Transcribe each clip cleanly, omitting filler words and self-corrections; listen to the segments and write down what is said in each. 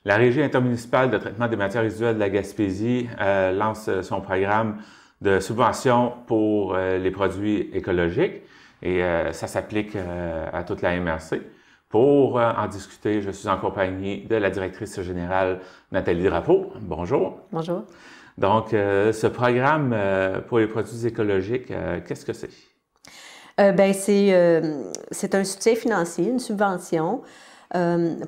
La Régie intermunicipale de traitement des matières résiduelles de la Gaspésie lance son programme de subvention pour les produits écologiques et ça s'applique à toute la MRC. Pour en discuter, je suis en compagnie de la directrice générale Nathalie Drapeau. Bonjour. Bonjour. Donc, ce programme pour les produits écologiques, qu'est-ce que c'est? C'est un soutien financier, une subvention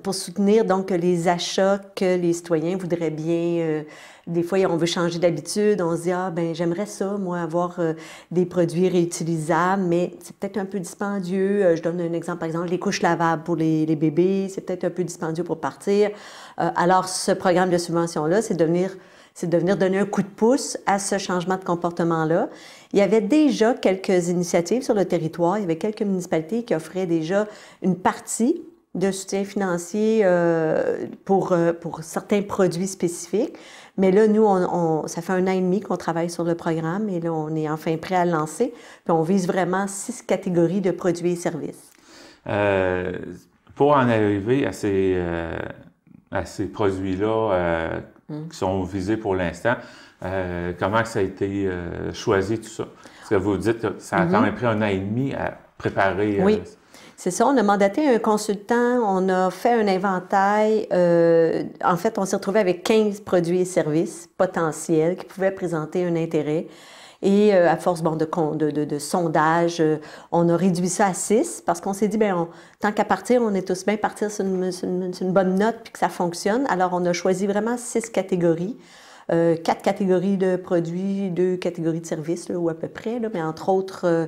pour soutenir donc les achats que les citoyens voudraient bien. Des fois, on veut changer d'habitude, on se dit j'aimerais ça, moi, avoir des produits réutilisables, mais c'est peut-être un peu dispendieux. Je donne un exemple, par exemple, les couches lavables pour les bébés, c'est peut-être un peu dispendieux pour partir. Alors, ce programme de subvention-là, c'est de venir donner un coup de pouce à ce changement de comportement-là. Il y avait déjà quelques initiatives sur le territoire. Il y avait quelques municipalités qui offraient déjà une partie de soutien financier pour certains produits spécifiques. Mais là, nous, ça fait 1 an et demi qu'on travaille sur le programme et là, on est enfin prêt à le lancer. Puis on vise vraiment 6 catégories de produits et services. Pour en arriver à ces produits-là qui sont visés pour l'instant, comment ça a été choisi, tout ça? Parce que vous dites que ça a quand même pris 1 an et demi à préparer. Oui. C'est ça, on a mandaté un consultant, on a fait un inventaire. En fait, on s'est retrouvé avec 15 produits et services potentiels qui pouvaient présenter un intérêt. Et à force de sondage, on a réduit ça à 6 parce qu'on s'est dit, tant qu'à partir, on est tous bien partir sur une bonne note puis que ça fonctionne. Alors, on a choisi vraiment 6 catégories. 4 catégories de produits, 2 catégories de services, là, ou à peu près, là, mais entre autres,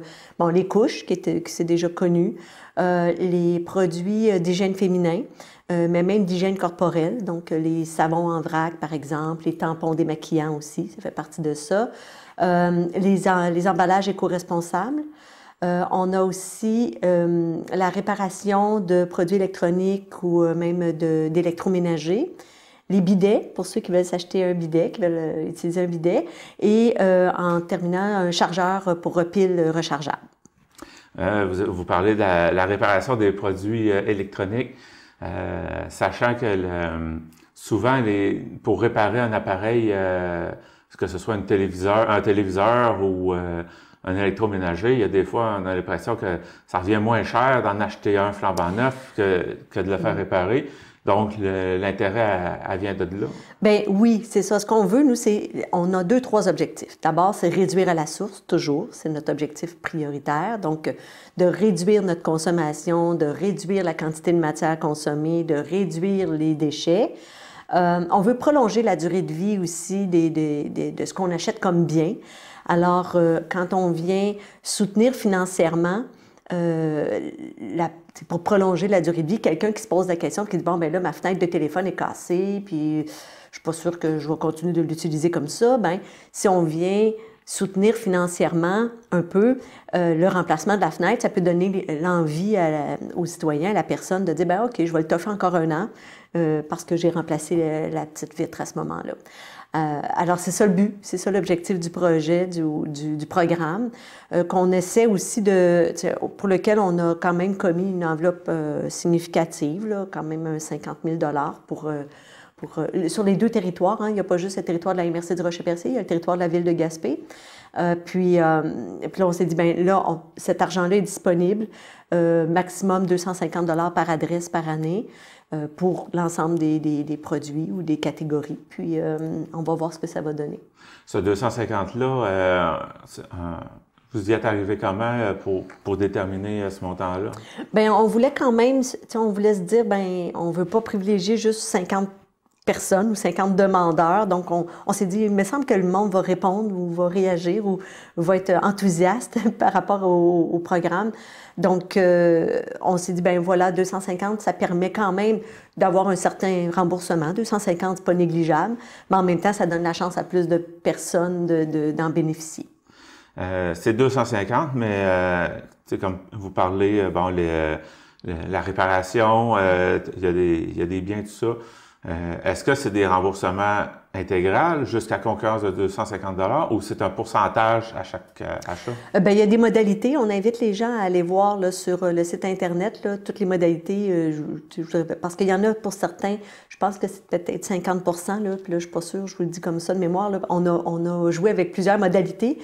les couches, qui c'est déjà connu, les produits d'hygiène féminin, mais même d'hygiène corporelle, donc les savons en vrac, par exemple, les tampons démaquillants aussi, ça fait partie de ça, les emballages éco-responsables. On a aussi la réparation de produits électroniques ou même d'électroménager. Les bidets, pour ceux qui veulent s'acheter un bidet, qui veulent utiliser un bidet, et en terminant, un chargeur pour piles rechargeables. Vous parlez de la réparation des produits électroniques, sachant que souvent, pour réparer un appareil, que ce soit un téléviseur ou un électroménager, il y a des fois, on a l'impression que ça revient moins cher d'en acheter un flambant neuf que de le faire réparer. Donc, l'intérêt, elle vient de là? Bien oui, c'est ça. Ce qu'on veut, nous, on a 2-3 objectifs. D'abord, c'est réduire à la source, toujours. C'est notre objectif prioritaire. Donc, de réduire notre consommation, de réduire la quantité de matière consommée, de réduire les déchets. On veut prolonger la durée de vie aussi de ce qu'on achète comme bien. Alors, quand on vient soutenir financièrement, pour prolonger la durée de vie, quelqu'un qui se pose la question, qui dit, là, ma fenêtre de téléphone est cassée, puis je suis pas sûre que je vais continuer de l'utiliser comme ça, si on vient soutenir financièrement un peu le remplacement de la fenêtre, ça peut donner l'envie aux citoyens, à la personne, de dire, OK, je vais le toffer encore 1 an parce que j'ai remplacé la petite vitre à ce moment-là. Alors, c'est ça le but, c'est ça l'objectif du projet, du programme, qu'on essaie aussi pour lequel on a quand même commis une enveloppe significative, là, quand même 50 000 sur les 2 territoires. Il n'y a pas juste le territoire de la MRC du Rocher-Percé, il y a le territoire de la ville de Gaspé. Puis là, on s'est dit, cet argent-là est disponible, maximum 250 $ par adresse par année pour l'ensemble des produits ou des catégories. Puis, on va voir ce que ça va donner. Ce 250-là, vous y êtes arrivé comment pour déterminer ce montant-là? On voulait quand même, on voulait se dire, on ne veut pas privilégier juste 50 personnes ou 50 demandeurs. Donc, on s'est dit, il me semble que le monde va répondre ou va réagir ou va être enthousiaste par rapport au programme. Donc, on s'est dit, 250, ça permet quand même d'avoir un certain remboursement. 250, c'est pas négligeable, mais en même temps, ça donne la chance à plus de personnes d'en bénéficier. C'est 250, mais comme vous parlez, la réparation, il y a des biens, tout ça. Est-ce que c'est des remboursements intégral jusqu'à concurrence de 250 ou c'est un pourcentage à chaque achat? Bien, il y a des modalités. On invite les gens à aller voir là, sur le site Internet là, toutes les modalités, parce qu'il y en a pour certains, je pense que c'est peut-être 50 là, puis là, je ne suis pas sûre, je vous le dis comme ça de mémoire. Là, on a joué avec plusieurs modalités.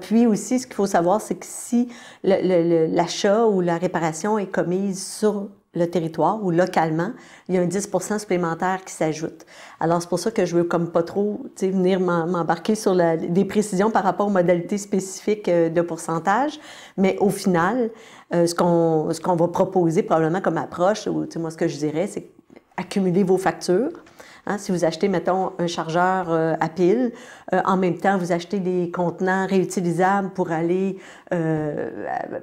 Puis aussi, ce qu'il faut savoir, c'est que si l'achat ou la réparation est commise sur le territoire ou localement, il y a un 10 supplémentaire qui s'ajoute. Alors, c'est pour ça que je veux comme pas trop venir m'embarquer sur des précisions par rapport aux modalités spécifiques de pourcentage, mais au final, ce qu'on va proposer probablement comme approche, ou moi, ce que je dirais, c'est accumuler vos factures. Hein, si vous achetez, mettons, un chargeur à pile, en même temps, vous achetez des contenants réutilisables pour aller,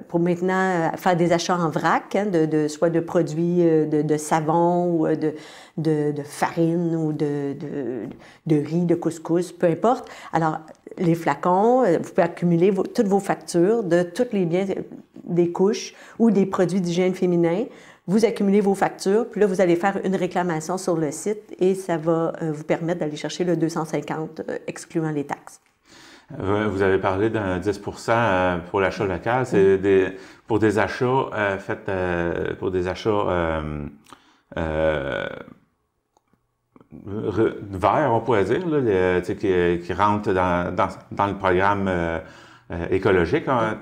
pour maintenant faire des achats en vrac, hein, soit de produits de savon ou de farine ou de riz, de couscous, peu importe. Alors, les flacons, vous pouvez accumuler toutes vos factures de tous les biens, des couches ou des produits d'hygiène féminin. Vous accumulez vos factures, puis là, vous allez faire une réclamation sur le site et ça va vous permettre d'aller chercher le 250, excluant les taxes. Vous avez parlé d'un 10 pour l'achat local. C'est pour des achats faits pour des achats verts, on pourrait dire, là, qui rentrent dans le programme écologique. Hein.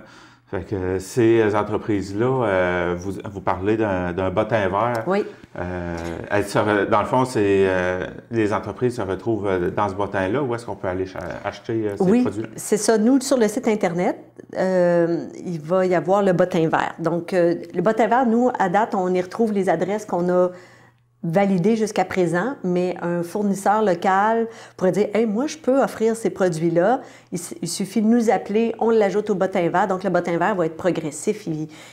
Fait que ces entreprises-là, vous parlez d'un bottin vert. Oui. Dans le fond, les entreprises se retrouvent dans ce bottin-là. Où est-ce qu'on peut aller acheter ces produits-là? Oui, c'est ça. Nous, sur le site Internet, il va y avoir le bottin vert. Donc, le bottin vert, nous, à date, on y retrouve les adresses qu'on a validé jusqu'à présent, mais un fournisseur local pourrait dire « Hey, moi, je peux offrir ces produits-là. Il suffit de nous appeler, on l'ajoute au bottin vert. » Donc, le bottin vert va être progressif.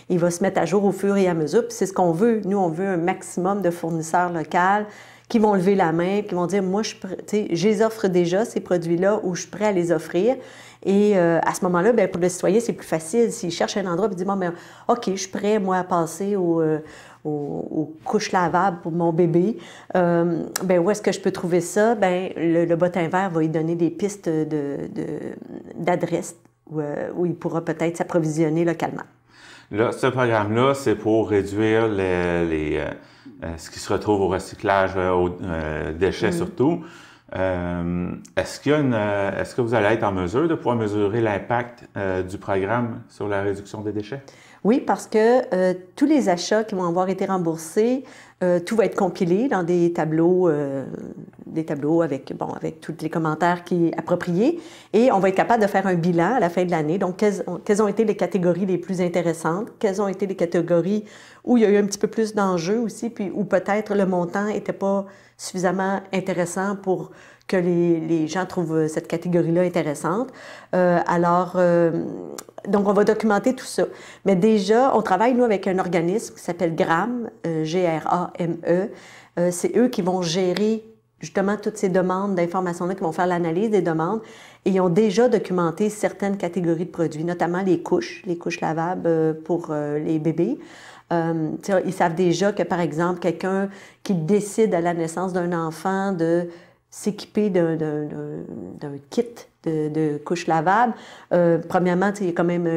Il va se mettre à jour au fur et à mesure. Puis c'est ce qu'on veut. Nous, on veut un maximum de fournisseurs locaux qui vont lever la main, qui vont dire « Moi, je les offre déjà, ces produits-là, ou je suis prêt à les offrir. » Et à ce moment-là, bien, pour le citoyen, c'est plus facile. S'il cherche un endroit et dit « Bon, bien, OK, je suis prêt, moi, à passer aux couches lavables pour mon bébé. Ben, où est-ce que je peux trouver ça? Ben, le bottin vert va lui donner des pistes d'adresses où il pourra peut-être s'approvisionner localement. Là, ce programme-là, c'est pour réduire ce qui se retrouve au recyclage, aux déchets surtout. Est-ce que vous allez être en mesure de pouvoir mesurer l'impact du programme sur la réduction des déchets? Oui, parce que tous les achats qui vont avoir été remboursés, tout va être compilé dans des tableaux avec tous les commentaires appropriés. Et on va être capable de faire un bilan à la fin de l'année. Donc, quelles ont été les catégories les plus intéressantes? Quelles ont été les catégories où il y a eu un petit peu plus d'enjeux aussi, puis où peut-être le montant n'était pas suffisamment intéressant pour que les gens trouvent cette catégorie-là intéressante. Donc, on va documenter tout ça. Mais déjà, on travaille, nous, avec un organisme qui s'appelle GRAME, G-R-A-M-E. C'est eux qui vont gérer justement toutes ces demandes d'informations-là, qui vont faire l'analyse des demandes. Et ils ont déjà documenté certaines catégories de produits, notamment les couches lavables pour les bébés. Ils savent déjà que, par exemple, quelqu'un qui décide à la naissance d'un enfant de s'équiper d'un kit de couches lavables. Premièrement, il y a quand même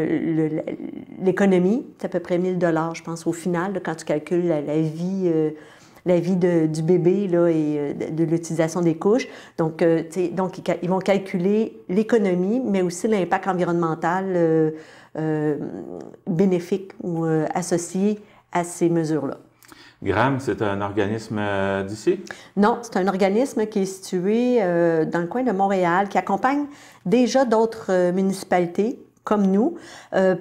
l'économie, c'est à peu près 1 000 je pense, au final, là, quand tu calcules la vie du bébé là, et de l'utilisation des couches. Donc, ils vont calculer l'économie, mais aussi l'impact environnemental bénéfique ou associé à ces mesures-là. GRAME, c'est un organisme d'ici? Non, c'est un organisme qui est situé dans le coin de Montréal, qui accompagne déjà d'autres municipalités comme nous,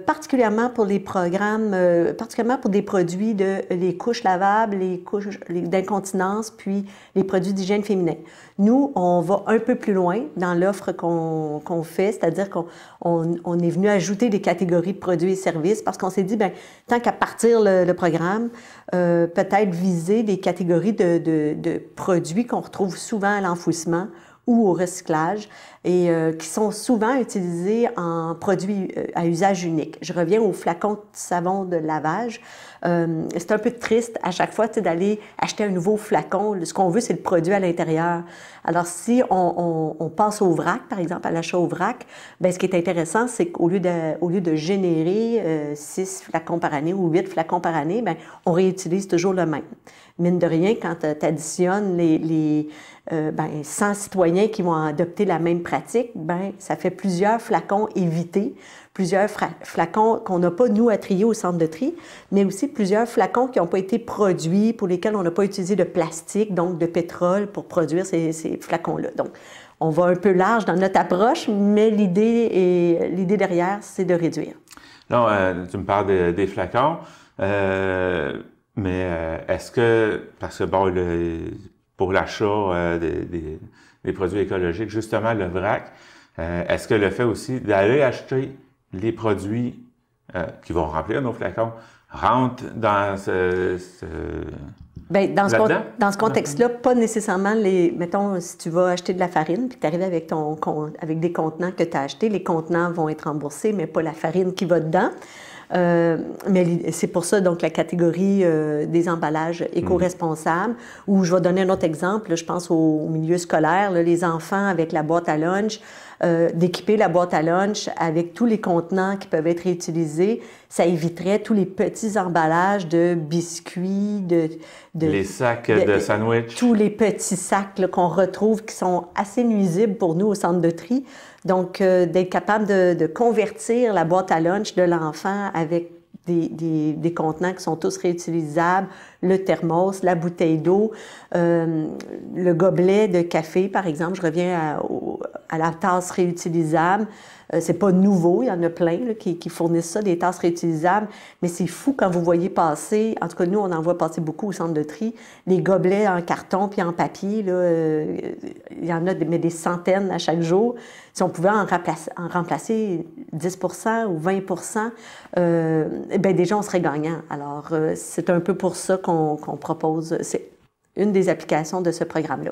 particulièrement pour les programmes, particulièrement pour des produits les couches lavables, les couches d'incontinence, puis les produits d'hygiène féminin. Nous, on va un peu plus loin dans l'offre qu'on fait, c'est-à-dire qu'on est venu ajouter des catégories de produits et services parce qu'on s'est dit, bien, tant qu'à partir le programme, peut-être viser des catégories de produits qu'on retrouve souvent à l'enfouissement ou au recyclage et qui sont souvent utilisés en produits à usage unique. Je reviens aux flacons de savon de lavage. C'est un peu triste à chaque fois d'aller acheter un nouveau flacon. Ce qu'on veut, c'est le produit à l'intérieur. Alors, si on passe au vrac, par exemple, à l'achat au vrac, bien, ce qui est intéressant, c'est qu'au lieu de générer 6 flacons par année ou 8 flacons par année, bien, on réutilise toujours le même. Mine de rien, quand tu additionnes les 100 citoyens qui vont adopter la même pratique, bien, ça fait plusieurs flacons évités, plusieurs flacons qu'on n'a pas, nous, à trier au centre de tri, mais aussi plusieurs flacons qui n'ont pas été produits, pour lesquels on n'a pas utilisé de plastique, donc de pétrole, pour produire ces flacons-là. Donc, on va un peu large dans notre approche, mais l'idée derrière, c'est de réduire. Là, tu me parles des flacons, mais est-ce que, parce que bon, pour l'achat des produits écologiques, justement le vrac, est-ce que le fait aussi d'aller acheter les produits qui vont remplir nos flacons rentre dans Bien, dans ce contexte-là, pas nécessairement mettons, si tu vas acheter de la farine puis que tu arrives avec des contenants que tu as achetés, les contenants vont être remboursés, mais pas la farine qui va dedans. Mais c'est pour ça, donc, la catégorie des emballages éco-responsables, où je vais donner un autre exemple, là, je pense au milieu scolaire, là, les enfants avec la boîte à lunch, d'équiper la boîte à lunch avec tous les contenants qui peuvent être réutilisés, ça éviterait tous les petits emballages de biscuits, les sacs de sandwich. Tous les petits sacs qu'on retrouve qui sont assez nuisibles pour nous au centre de tri. Donc, d'être capable de convertir la boîte à lunch de l'enfant avec des contenants qui sont tous réutilisables, le thermos, la bouteille d'eau, le gobelet de café, par exemple. Je reviens à la tasse réutilisable. C'est pas nouveau, il y en a plein là, qui fournissent ça, des tasses réutilisables, mais c'est fou quand vous voyez passer, en tout cas nous on en voit passer beaucoup au centre de tri, les gobelets en carton puis en papier, là, il y en a des centaines à chaque jour. Si on pouvait en remplacer 10 ou 20 bien déjà on serait gagnant. Alors c'est un peu pour ça qu'on propose, c'est une des applications de ce programme-là.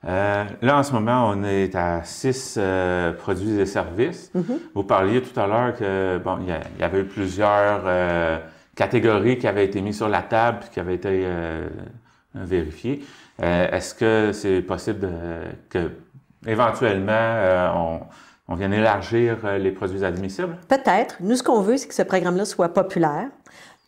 Là, en ce moment, on est à 6 produits et services. Vous parliez tout à l'heure que bon, il y avait eu plusieurs catégories qui avaient été mises sur la table et qui avaient été vérifiées. Est-ce que c'est possible que éventuellement on vienne élargir les produits admissibles? Peut-être. Nous, ce qu'on veut, c'est que ce programme-là soit populaire,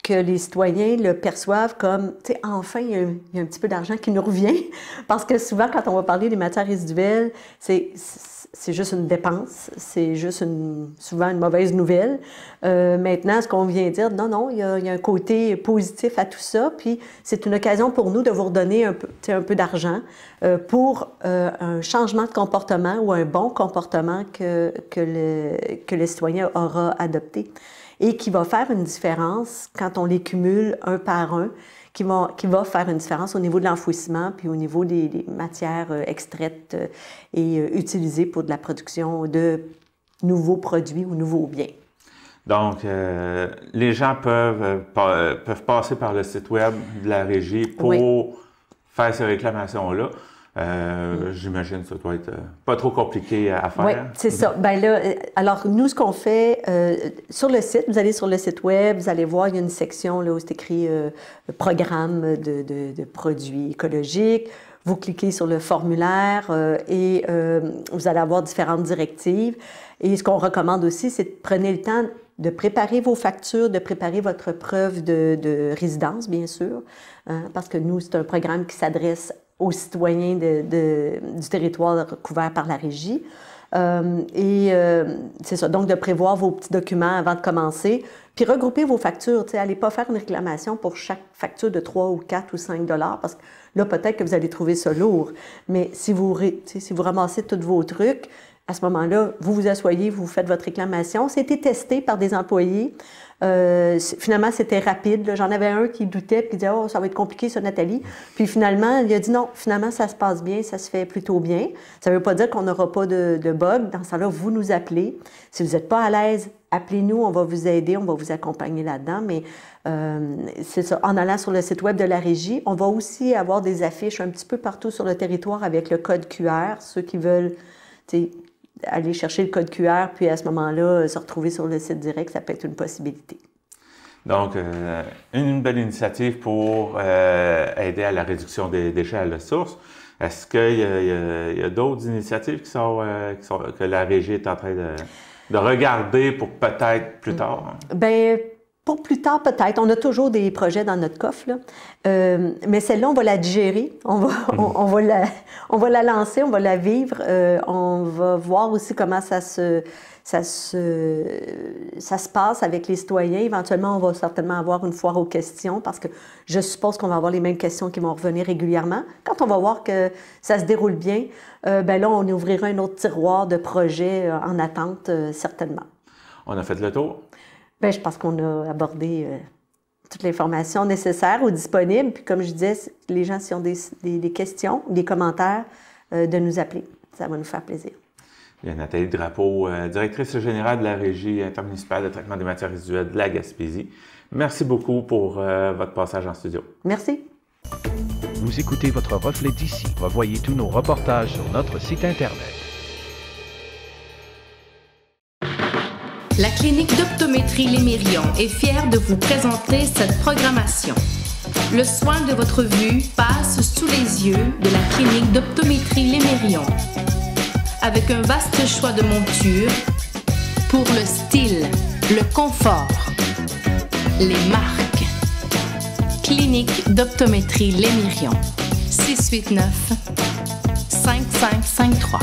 que les citoyens le perçoivent comme, tu sais, enfin, il y a un petit peu d'argent qui nous revient. Parce que souvent, quand on va parler des matières résiduelles, c'est juste une dépense, c'est juste souvent une mauvaise nouvelle. Maintenant, ce qu'on vient dire, non, il y a un côté positif à tout ça, puis c'est une occasion pour nous de vous redonner un peu d'argent pour un changement de comportement ou un bon comportement que le citoyen aura adopté et qui va faire une différence quand on les cumule un par un, qui va faire une différence au niveau de l'enfouissement puis au niveau des matières extraites et utilisées pour de la production de nouveaux produits ou nouveaux biens. Donc, les gens peuvent passer par le site web de la Régie pour faire ces réclamations-là. J'imagine que ça doit être pas trop compliqué à faire. Oui, c'est ça. Bien là, alors nous, ce qu'on fait sur le site, vous allez sur le site web, vous allez voir, il y a une section là, où c'est écrit programme de produits écologiques. Vous cliquez sur le formulaire et vous allez avoir différentes directives. Et ce qu'on recommande aussi, c'est de prendre le temps de préparer vos factures, de préparer votre preuve de résidence, bien sûr, parce que nous, c'est un programme qui s'adresse aux citoyens du territoire couvert par la Régie. C'est ça, donc de prévoir vos petits documents avant de commencer, puis regrouper vos factures. Allez pas faire une réclamation pour chaque facture de 3 ou 4 ou 5 $, parce que là, peut-être que vous allez trouver ça lourd. Mais si vous ramassez tous vos trucs, à ce moment-là, vous vous asseyez, vous faites votre réclamation. C'était testé par des employés. Finalement, c'était rapide. J'en avais un qui doutait et qui disait « Oh, ça va être compliqué, ça, Nathalie. » Puis finalement, il a dit « Non, finalement, ça se passe bien, ça se fait plutôt bien. » Ça ne veut pas dire qu'on n'aura pas de bug. Dans ce temps-là, vous nous appelez. Si vous n'êtes pas à l'aise, appelez-nous, on va vous aider, on va vous accompagner là-dedans. Mais c'est ça, en allant sur le site web de la Régie, on va aussi avoir des affiches un petit peu partout sur le territoire avec le code QR. Ceux qui veulent aller chercher le code QR, puis à ce moment-là, se retrouver sur le site direct, ça peut être une possibilité. Donc, une belle initiative pour aider à la réduction des déchets à la source. Est-ce qu'il y a d'autres initiatives que la Régie est en train de regarder pour peut-être plus tard? Bien, pour plus tard, peut-être. On a toujours des projets dans notre coffre, là. Mais celle-là, on va la digérer. On va la lancer, on va la vivre. On va voir aussi comment ça se passe avec les citoyens. Éventuellement, on va certainement avoir une foire aux questions parce que je suppose qu'on va avoir les mêmes questions qui vont revenir régulièrement. Quand on va voir que ça se déroule bien, ben là, on ouvrira un autre tiroir de projets en attente, certainement. On a fait le tour? Bien, je pense qu'on a abordé toute l'information nécessaire ou disponible. Puis comme je disais, les gens, s'ils ont des questions, des commentaires, de nous appeler. Ça va nous faire plaisir. Bien, Nathalie Drapeau, directrice générale de la Régie intermunicipale de traitement des matières résiduelles de la Gaspésie. Merci beaucoup pour votre passage en studio. Merci. Vous écoutez votre reflet d'ici. Revoyez tous nos reportages sur notre site Internet. La clinique d'optométrie Les Mérions est fière de vous présenter cette programmation. Le soin de votre vue passe sous les yeux de la clinique d'optométrie Les Mérions. Avec un vaste choix de montures pour le style, le confort, les marques. Clinique d'optométrie Les Mérions. 689 5553.